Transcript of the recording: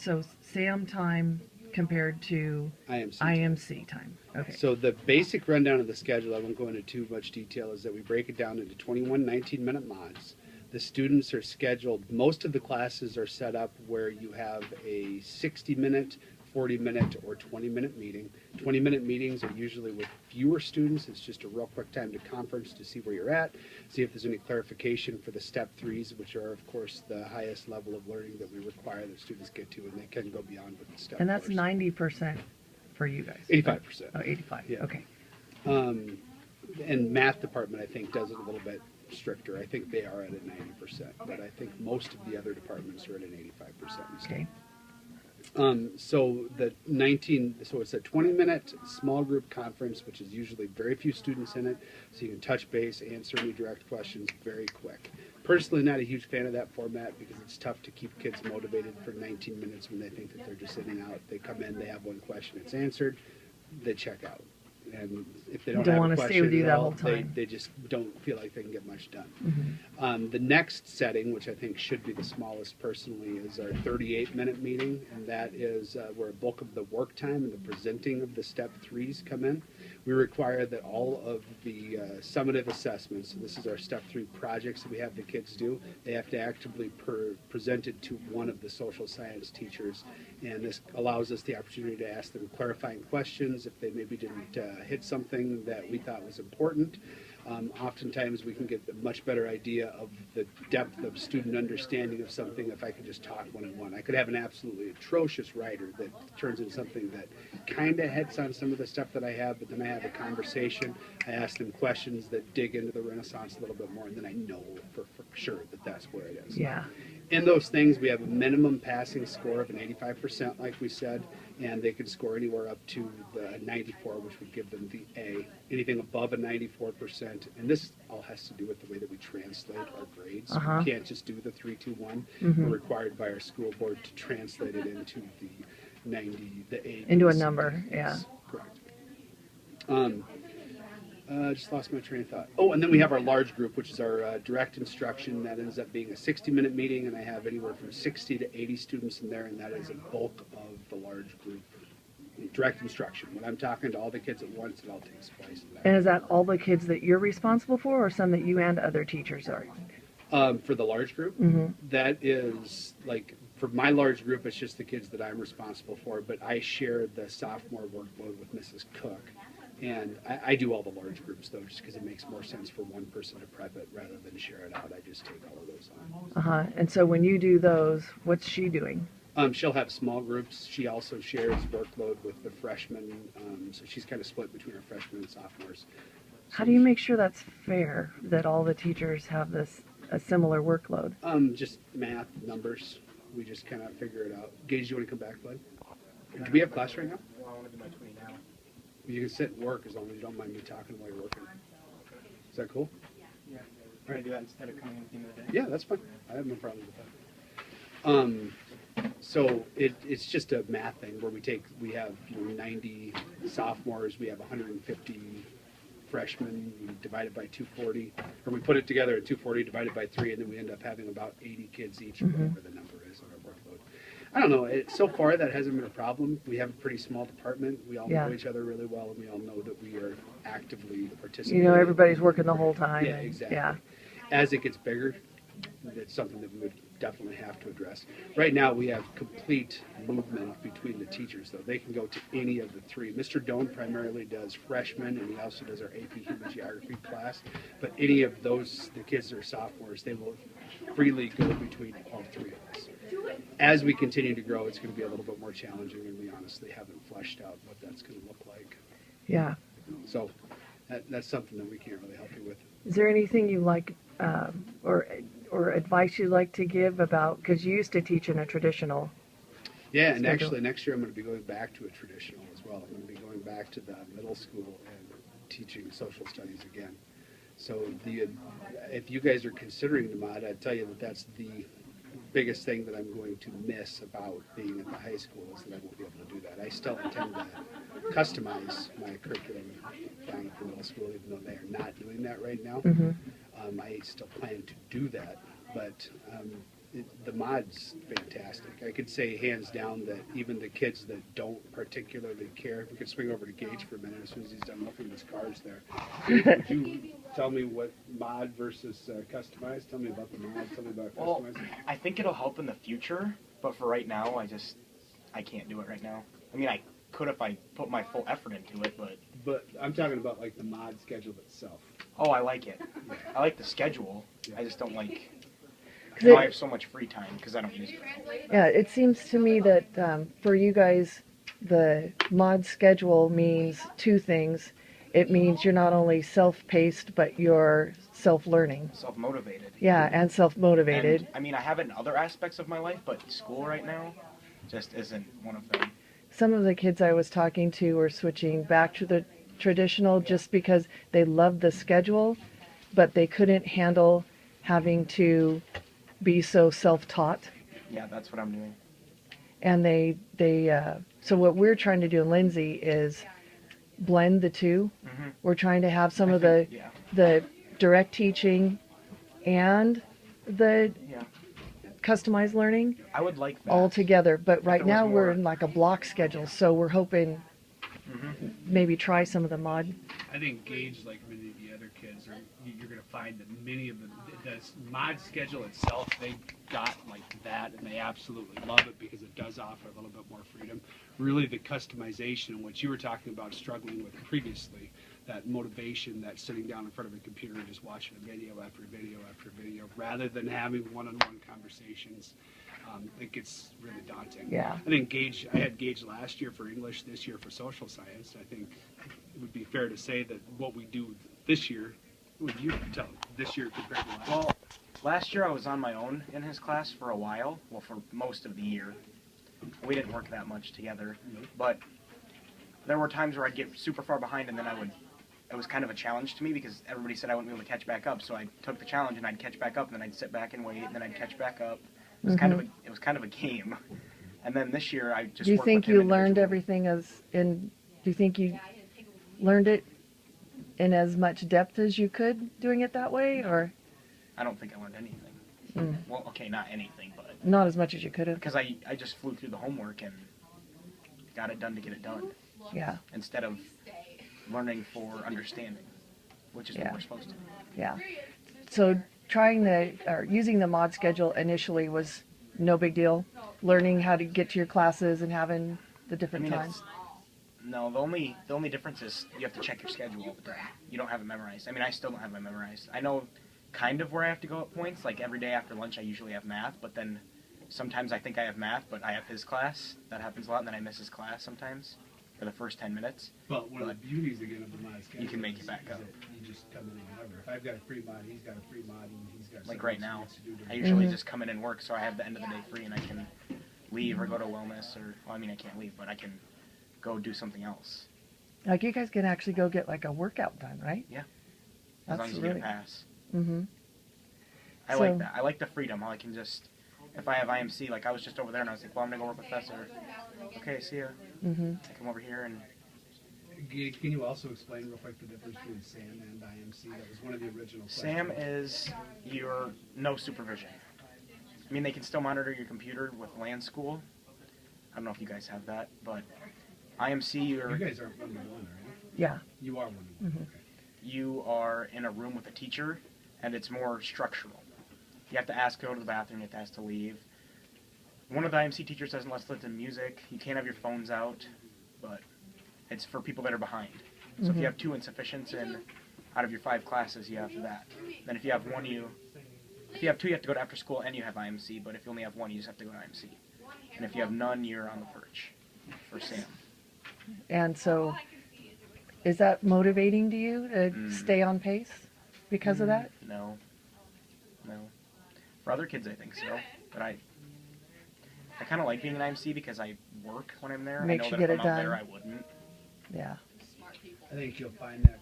So SAM time compared to IMC time. Okay. So the basic rundown of the schedule, I won't go into too much detail, is that we break it down into 21 19-minute mods. The students are scheduled, most of the classes are set up where you have a 60-minute, 40-minute, or 20-minute meeting. 20-minute meetings are usually with fewer students. It's just a real quick time to conference to see where you're at, see if there's any clarification for the step 3s, which are, of course, the highest level of learning that we require that students get to, and they can go beyond with the step. And that's 90% for you guys? 85%. Oh, 85, yeah. Okay. And math department, I think, does it a little bit stricter. I think they are at a 90%, but I think most of the other departments are at an 85%. Okay. So it's a 20-minute small group conference, which is usually very few students in it, so you can touch base, answer any direct questions very quick. Personally, not a huge fan of that format because it's tough to keep kids motivated for 19 minutes when they think that they're just sitting out. They come in, they have one question, it's answered, they check out. And if they don't have want a to question stay with you at that all, whole time. they just don't feel like they can get much done. The next setting, which I think should be the smallest personally, is our 38-minute meeting, and that is where a bulk of the work time and the presenting of the step 3s come in. We require that all of the summative assessments, so this is our step 3 projects that we have the kids do, they have to actively present it to one of the social science teachers, and this allows us the opportunity to ask them clarifying questions if they maybe didn't hit something that we thought was important. Oftentimes we can get a much better idea of the depth of student understanding of something if I could just talk one-on-one. I could have an absolutely atrocious writer that turns into something that kind of hits on some of the stuff that I have, but then I have a conversation, I ask them questions that dig into the Renaissance a little bit more, and then I know for sure that that's where it is. Yeah. In those things, we have a minimum passing score of an 85%, like we said, and they can score anywhere up to the 94, which would give them the A. Anything above a 94%, and this all has to do with the way that we translate our grades. We can't just do the 3-2-1. We're required by our school board to translate it into the 90, the A. Into a number, yeah. Correct. Just lost my train of thought. Oh, and then we have our large group, which is our direct instruction. That ends up being a 60-minute meeting, and I have anywhere from 60 to 80 students in there, and that is a bulk of the large group. Direct instruction. When I'm talking to all the kids at once, it all takes place. And is that all the kids that you're responsible for, or some that you and other teachers are? For the large group, that is like, for my large group, it's just the kids that I'm responsible for, but I share the sophomore workload with Mrs. Cook. And I do all the large groups, though, just because it makes more sense for one person to prep it rather than share it out. I just take all of those on. And so when you do those, what's she doing? She'll have small groups. She also shares workload with the freshmen, so she's kind of split between her freshmen and sophomores. How do you make sure that's fair, that all the teachers have a similar workload? Just math, numbers. We just kind of figure it out. Gage, do you want to come back, bud? Do we have class right now? Well, I want to do my 20 now. You can sit and work as long as you don't mind me talking while you're working. Is that cool? Yeah. Can I do that instead of coming in at the end of the day? Yeah, that's fine. I have no problem with that. So it's just a math thing where we have 90 sophomores, we have 150 freshmen, we divide it by 240, or we put it together at 240 divided by 3, and then we end up having about 80 kids each, or whatever the number is on our workload. I don't know. So far, that hasn't been a problem. We have a pretty small department. We all know each other really well, and we all know that we are actively participating. You know, everybody's working the whole time. Yeah, exactly. Yeah. As it gets bigger, it's something that we would definitely have to address. Right now, we have complete movement between the teachers, though. They can go to any of the 3. Mr. Doan primarily does freshmen, and he also does our AP Human Geography class. But any of those, the kids that are sophomores, they will freely go between all 3 of us. As we continue to grow, it's going to be a little bit more challenging, and we honestly haven't fleshed out what that's going to look like. Yeah. So that's something that we can't really help you with. Is there anything you like or advice you'd like to give about, because you used to teach in a traditional Yeah, and schedule. actually next year I'm going to be going back to a traditional as well. I'm going to be going back to the middle school and teaching social studies again. So if you guys are considering the mod, I'd tell you that that's the biggest thing that I'm going to miss about being at the high school is that I won't be able to do that. I still intend to customize my curriculum down at the middle school, even though they are not doing that right now. I still plan to do that, but the mod's fantastic. I could say hands down that even the kids that don't particularly care, we could swing over to Gage for a minute as soon as he's done looking at his cars there. Would you tell me what mod versus customized? Tell me about the mod. Tell me about customized. Well, I think it'll help in the future, but for right now, I can't do it right now. I mean, I could if I put my full effort into it, but. But I'm talking about like the mod schedule itself. Oh, I like it. Yeah. I like the schedule. Yeah. I just don't like. It- I have so much free time because I don't use it. Yeah, it seems to me that for you guys, the mod schedule means two things. It means you're not only self-paced, but you're self-learning. Self-motivated. Yeah, and self-motivated. And, I mean, I have it in other aspects of my life, but school right now just isn't one of them. Some of the kids I was talking to were switching back to the traditional just because they loved the schedule, but they couldn't handle having to be so self-taught. Yeah, that's what I'm doing. And so what we're trying to do in Lindsay is blend the two. Mm-hmm. We're trying to have some of the direct teaching and the Yeah. customized learning I would like that. all together. But right there was now we're more- in like a block schedule, so we're hoping maybe try some of the mod. I think Gage, like many of the other kids, you're going to find that many of them, the mod schedule itself, they got like that, and they absolutely love it because it does offer a little bit more freedom. Really, the customization, and what you were talking about struggling with previously, that motivation, that sitting down in front of a computer and just watching a video after video after video, rather than having one-on-one conversations, it gets really daunting. Yeah. I think I had Gage last year for English, this year for social science. I think it would be fair to say that what we do this year, would you tell this year compared to last year? Well, last year I was on my own in his class for a while. Well, for most of the year. We didn't work that much together. But there were times where I'd get super far behind, and then it was kind of a challenge to me because everybody said I wouldn't be able to catch back up. So I took the challenge and I'd catch back up, and then I'd sit back and wait, and then I'd catch back up. It was kind of a game. And then this year I just Do you worked think with him you learned individually. everything do you think you learned it in as much depth as you could doing it that way, or I don't think I learned anything. Well, okay, not anything, but not as much as you could have? because I just flew through the homework and got it done to get it done Yeah, instead of learning for understanding, which is Yeah. what we're supposed to do. yeah. So using the mod schedule initially was no big deal. Learning how to get to your classes and having the different times. No, the only difference is you have to check your schedule all the time. You don't have it memorized. I mean, I still don't have it memorized. I know kind of where I have to go at points. Like every day after lunch, I usually have math, but then sometimes I think I have math, but I have his class. That happens a lot, and then I miss his class sometimes for the first 10 minutes. But one of the beauties again of the mod schedule, You can make it is back up. that you just come in whenever. If I've got a free mod, he's got a free mod, and he's got Like something right else he now, wants to do I during usually just come in and work, so I have the end of the day free, and I can leave or go to wellness, or well, I mean, I can't leave, but I can go do something else. Like you guys can actually go get like a workout done, right? Yeah. As That's long as you really get a pass. Mm-hmm. I So- like that. I like the freedom. How I can just, if I have IMC, like I was just over there and I was like, well, I'm gonna go work with Professor. Okay, see ya. Mm-hmm. I come over here and Can you also explain real quick the difference between SAM and IMC? That was one of the original SAM questions. is your no supervision. I mean, they can still monitor your computer with LAN school. I don't know if you guys have that, but IMC, You guys aren't one-to-one, are you? Yeah. You are one-to-one, Mhm. okay. you are in a room with a teacher, and it's more structural. You have to ask to go to the bathroom, you have to ask to leave. One of the IMC teachers doesn't let us listen to music. You can't have your phones out, but it's for people that are behind. So if you have 2 insufficients out of your 5 classes, you have that. Then if you have 1, if you have 2, you have to go to after school and you have IMC, but if you only have 1, you just have to go to IMC. And if you have none, you're on the perch for SAM. And so, is that motivating to you to stay on pace because of that? No. For other kids, I think so. But I kind of like being an IMC because I work when I'm there. Makes I know you that get if it I'm out there, done. I wouldn't. Yeah. I think you'll find that